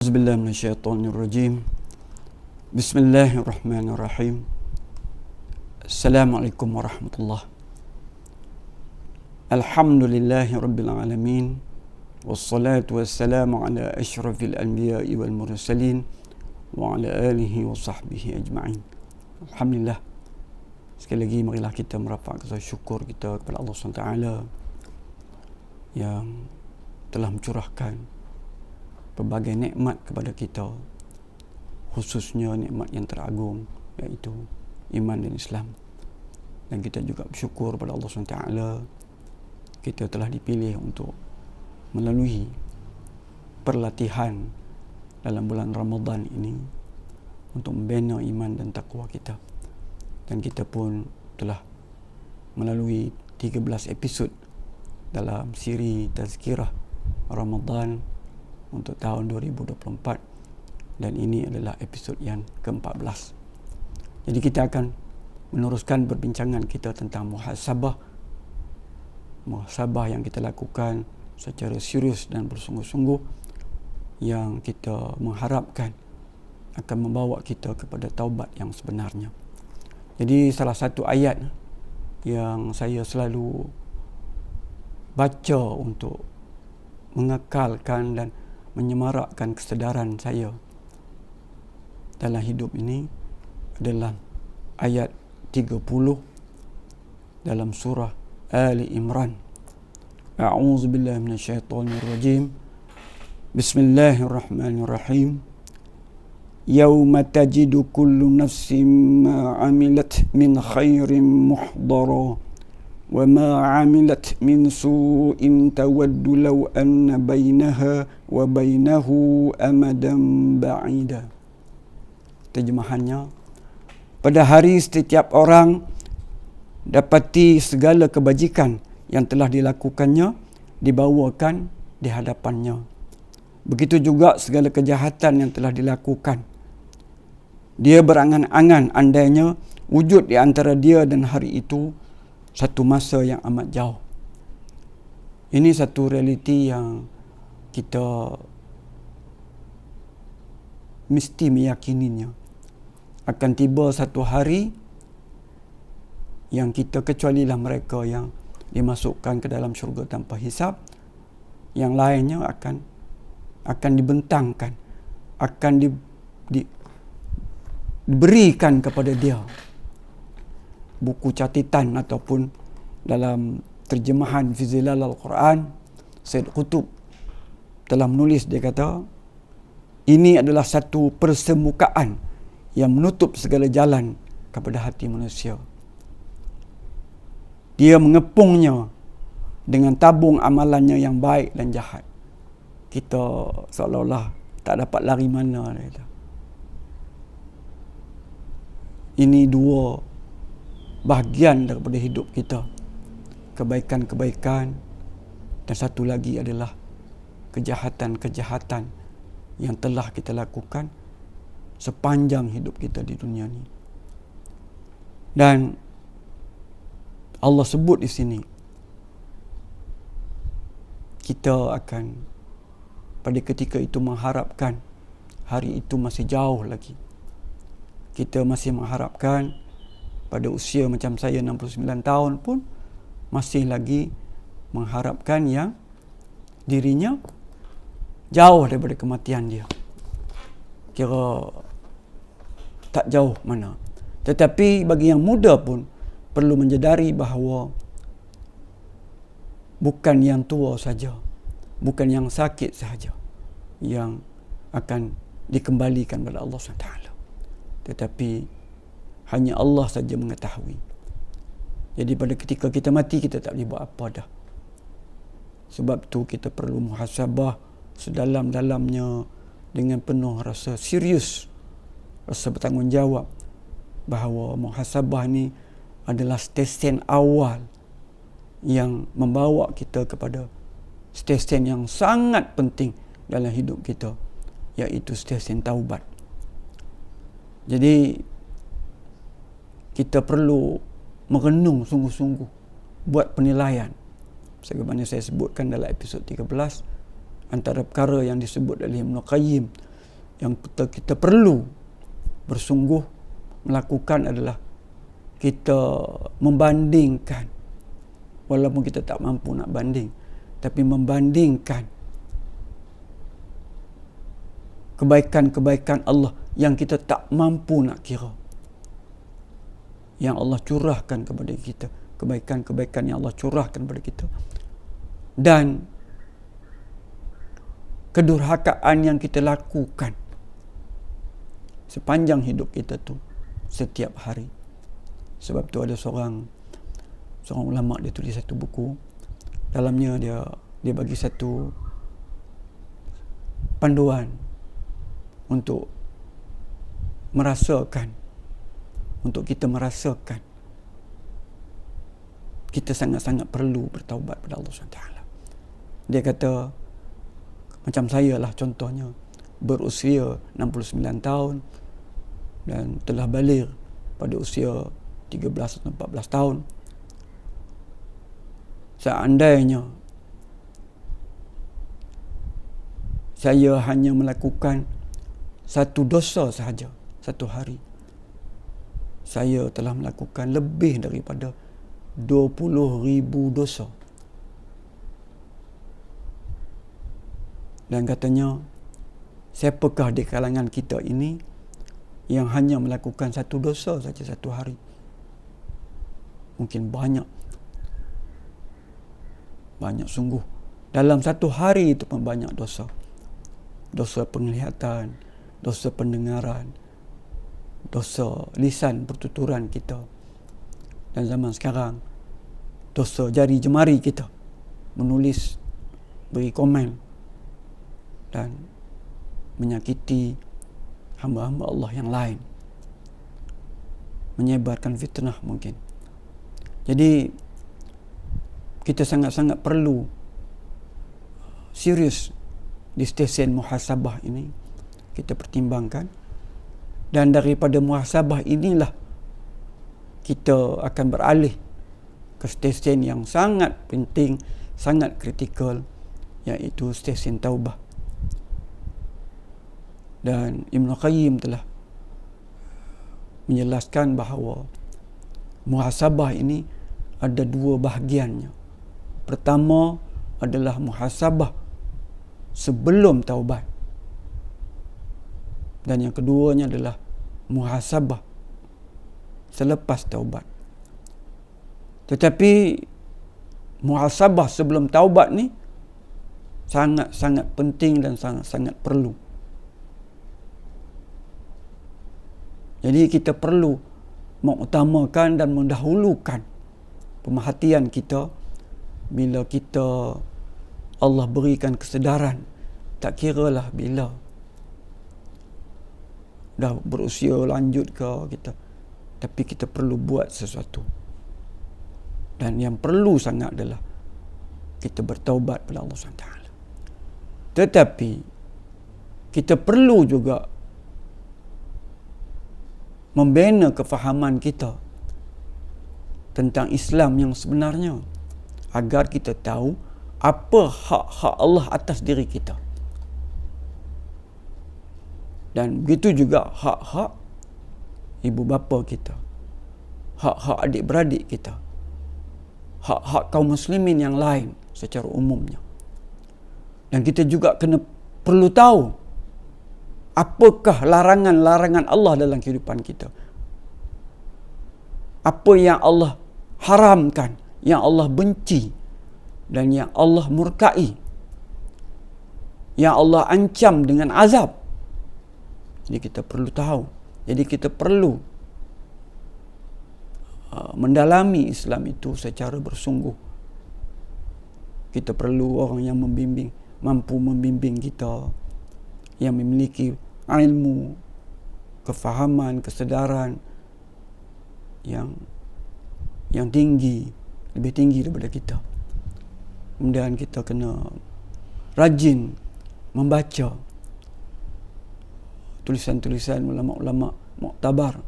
A'udzubillahi minasyaitonirrajim. Bismillahirrahmanirrahim. Assalamualaikum warahmatullahi. Alhamdulillahi rabbil alamin. Wassalatu wassalamu ala asyrafil anbiya'i wal mursalin wa ala alihi wa sahbihi ajma'in. Alhamdulillah. Sekali lagi marilah kita merapatkan syukur kita kepada Allah SWT yang telah mencurahkan pelbagai nikmat kepada kita, khususnya nikmat yang teragung iaitu iman dan Islam. Dan kita juga bersyukur kepada Allah SWT kita telah dipilih untuk melalui perlatihan dalam bulan Ramadan ini untuk membina iman dan takwa kita. Dan kita pun telah melalui 13 episod dalam siri Tazkirah Ramadan untuk tahun 2024, dan ini adalah episod yang ke-14. Jadi kita akan meneruskan perbincangan kita tentang muhasabah yang kita lakukan secara serius dan bersungguh-sungguh, yang kita mengharapkan akan membawa kita kepada taubat yang sebenarnya. Jadi salah satu ayat yang saya selalu baca untuk mengekalkan dan menyemarakkan kesedaran saya dalam hidup ini adalah ayat 30 dalam surah Ali Imran. A'udzubillahi minasyaitonirrajim. Bismillahirrahmanirrahim. Yauma tajidu kullu nafsin ma 'amilat min khairin muhdara wa ma 'amilat min su'in tawaddu law anna bainaha wa bainahu amadan ba'ida. Terjemahannya, pada hari setiap orang dapati segala kebajikan yang telah dilakukannya dibawakan di hadapannya. Begitu juga segala kejahatan yang telah dilakukan. Dia berangan-angan andainya wujud di antara dia dan hari itu satu masa yang amat jauh. Ini satu realiti yang kita mesti meyakininya. Akan tiba satu hari yang kita, kecualilah mereka yang dimasukkan ke dalam syurga tanpa hisab, yang lainnya akan dibentangkan, akan diberikan kepada dia buku catatan, ataupun dalam terjemahan fi zilal al-Quran, Said Qutb telah menulis, dia kata ini adalah satu persemukaan yang menutup segala jalan kepada hati manusia. Dia mengepungnya dengan tabung amalannya yang baik dan jahat. Kita seolah-olah tak dapat lari mana. Ini dua bahagian daripada hidup kita. Kebaikan-kebaikan, dan satu lagi adalah kejahatan-kejahatan yang telah kita lakukan sepanjang hidup kita di dunia ini. Dan Allah sebut di sini, kita akan pada ketika itu mengharapkan hari itu masih jauh lagi. Kita masih mengharapkan pada usia macam saya 69 tahun pun masih lagi mengharapkan yang dirinya jauh daripada kematian dia. Kira tak jauh mana. Tetapi bagi yang muda pun perlu menyedari bahawa bukan yang tua saja, bukan yang sakit saja yang akan dikembalikan kepada Allah SWT. Tetapi hanya Allah saja mengetahui. Jadi pada ketika kita mati, kita tak boleh buat apa dah. Sebab tu kita perlu muhasabah sedalam-dalamnya dengan penuh rasa serius, rasa bertanggungjawab, bahawa muhasabah ni adalah stesen awal yang membawa kita kepada stesen yang sangat penting dalam hidup kita, iaitu stesen taubat. Jadi kita perlu merenung sungguh-sungguh, buat penilaian. Sebagaimana saya sebutkan dalam episod 13, antara perkara yang disebut oleh Ibn Qayyim yang kita perlu bersungguh melakukan adalah kita membandingkan, walaupun kita tak mampu nak banding, tapi membandingkan kebaikan-kebaikan Allah yang kita tak mampu nak kira, yang Allah curahkan kepada kita, kebaikan-kebaikan yang Allah curahkan kepada kita, dan kedurhakaan yang kita lakukan sepanjang hidup kita tu, setiap hari. Sebab tu ada seorang ulama, dia tulis satu buku, dalamnya dia bagi satu panduan untuk kita merasakan kita sangat-sangat perlu bertaubat pada Allah SWT. Dia kata, macam saya lah contohnya, berusia 69 tahun dan telah baligh pada usia 13 atau 14 tahun. Seandainya saya hanya melakukan satu dosa sahaja satu hari, saya telah melakukan lebih daripada 20,000 dosa. Dan katanya, siapakah di kalangan kita ini yang hanya melakukan satu dosa saja satu hari? Mungkin banyak sungguh. Dalam satu hari itu pun banyak dosa. Dosa penglihatan, dosa pendengaran, dosa lisan pertuturan kita. Dan zaman sekarang, dosa jari jemari kita, menulis, beri komen dan menyakiti hamba-hamba Allah yang lain, menyebarkan fitnah mungkin. Jadi kita sangat-sangat perlu serius di stesen muhasabah ini, kita pertimbangkan, dan daripada muhasabah inilah kita akan beralih ke stesen yang sangat penting, sangat kritikal, iaitu stesen taubah. Dan Ibn Qayyim telah menjelaskan bahawa muhasabah ini ada dua bahagiannya. Pertama adalah muhasabah sebelum taubat, dan yang keduanya adalah muhasabah selepas taubat. Tetapi muhasabah sebelum taubat ni sangat-sangat penting dan sangat-sangat perlu. Jadi kita perlu mengutamakan dan mendahulukan pemerhatian kita bila kita Allah berikan kesedaran, tak kiralah bila, dah berusia lanjut ke kita, tapi kita perlu buat sesuatu. Dan yang perlu sangat adalah kita bertaubat pada Allah SWT. Tetapi kita perlu juga membina kefahaman kita tentang Islam yang sebenarnya, agar kita tahu apa hak-hak Allah atas diri kita, dan begitu juga hak-hak ibu bapa kita, hak-hak adik-beradik kita, hak-hak kaum muslimin yang lain secara umumnya. Dan kita juga perlu tahu apakah larangan-larangan Allah dalam kehidupan kita, apa yang Allah haramkan, yang Allah benci, dan yang Allah murkai, yang Allah ancam dengan azab. Jadi kita perlu tahu. Jadi kita perlu mendalami Islam itu secara bersungguh. Kita perlu orang yang mampu membimbing kita, yang memiliki ilmu, kefahaman, kesedaran yang tinggi, lebih tinggi daripada kita. Kemudian kita kena rajin membaca tulisan-tulisan ulama-ulama muktabar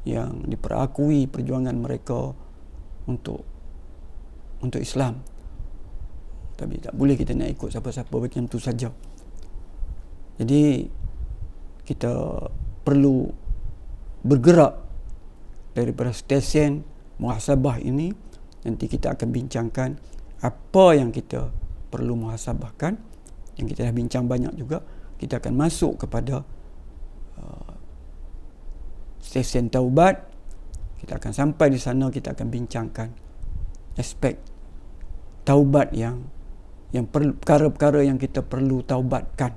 yang diperakui perjuangan mereka untuk Islam. Tapi tak boleh kita nak ikut siapa-siapa macam tu saja. Jadi kita perlu bergerak daripada stesen muhasabah ini. Nanti kita akan bincangkan apa yang kita perlu muhasabahkan, yang kita dah bincang banyak juga. Kita akan masuk kepada stesen taubat. Kita akan sampai di sana, kita akan bincangkan aspek taubat yang perkara-perkara yang kita perlu taubatkan.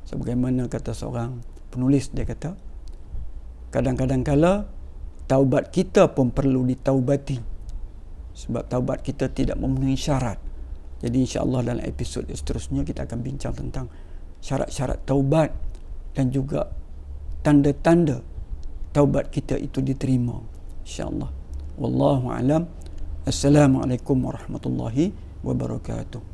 Sebagaimana kata seorang penulis, dia kata kadang-kadang kala taubat kita pun perlu ditaubati, sebab taubat kita tidak memenuhi syarat. Jadi insya-Allah dalam episod seterusnya kita akan bincang tentang syarat-syarat taubat dan juga tanda-tanda taubat kita itu diterima, insya-Allah. Wallahu a'lam. Assalamualaikum warahmatullahi wabarakatuh.